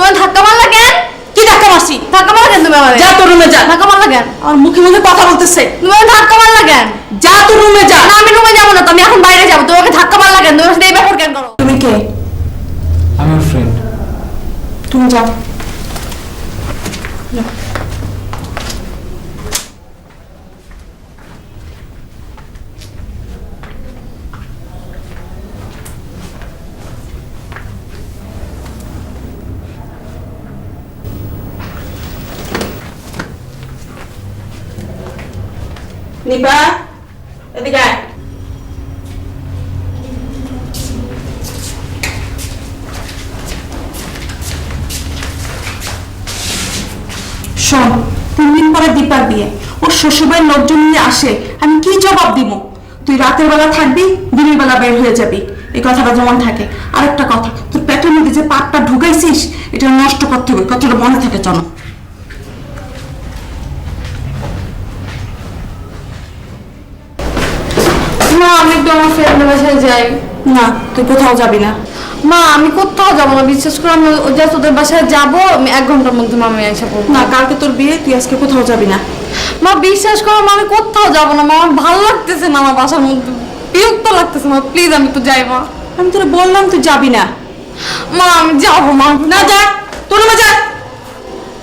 তুমি ধাক্কা মারলা কেন? কি ধাক্কা মারছি? ধাক্কা মারলা কেন তুমি আমারে? যা তোর রুমে যা। ধাক্কা মারলা কেন? আমার মুখে মুখে কথা বলতেছে। তুমি আমারে ধাক্কা মারলা কেন? যা তোর রুমে যা। না আমি রুমে যাবো না, তো আমি এখন বাইরে যাবো। তুমি আমাকে ধাক্কা মারলা কেন? তুমি আমার সাথে এই ব্যাপার কেন করো? তুমি কে? আমি ওর ফ্রেন্ড। তুমি যাও। নিপা, এদিকে আয়। শোন, 3 দিন পরে দীপার বিয়ে। ওর শ্বশুরবাড়ির লোকজন নিয়ে আসে, আমি কি জবাব দিব? তুই রাতের বেলা থাকবি, দিনের বেলা বের হয়ে যাবি, এই কথাটা যেমন থাকে। আরেকটা কথা, তোর পেটের মধ্যে যে পাটটা ঢুকাইছিস, এটা নষ্ট করতে হবে, কথাটা মনে থাকে। চলো। মা আমি একটু আমার ফ্রেন্ডের বাসায় যাই। না, তুই কোথাও যাবি না। মা আমি কোথাও যাবো না, বিশ্বাস করে আমি জাস্ট ওদের বাসায় যাবো। আমি 1 ঘন্টার মধ্যে মামি এসে পড়বো। না, কালকে তোর বিয়ে, তুই আজকে কোথাও যাবি না। মা বিশ্বাস করো মা, আমি কোথাও যাবো না মা। আমার ভালো লাগতেছে না, আমার বাসার মধ্যে বিরক্ত লাগতেছে। মা প্লিজ আমি তো যাই মা। আমি তোরা বললাম তুই যাবি না। মা আমি যাবো মা। না যা, তোর রুমে যা।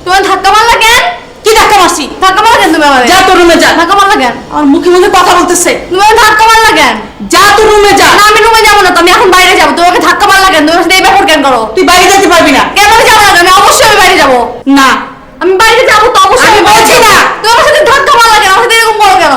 তুমি ধাক্কা মারলা কেন? কি ধাক্কা মারছি? ধাক্কা মারলা কেন তুমি আমারে? যা তোর রুমে যা। ধাক্কা মারলা কেন? আমার মুখে মুখে কথা বলতেছে। তুমি আমারে ধাক্কা মারলা কেন? যা তোর রুমে যা। না আমি রুমে যাবো না, তো আমি এখন বাইরে যাবো। তুমি আমাকে ধাক্কা মারলা কেন? তুমি আমার সাথে এই ব্যাপার কেন করো? তুই বাইরে যেতে পারবি না। কেন আমি যাবো না? আমি অবশ্যই আমি বাইরে যাবো। না, আমি বাইরে যাবো তো অবশ্যই। আমি বলছি না। তুমি আমার সাথে ধাক্কা মারলা কেন? আমার সাথে এরকম করো কেন?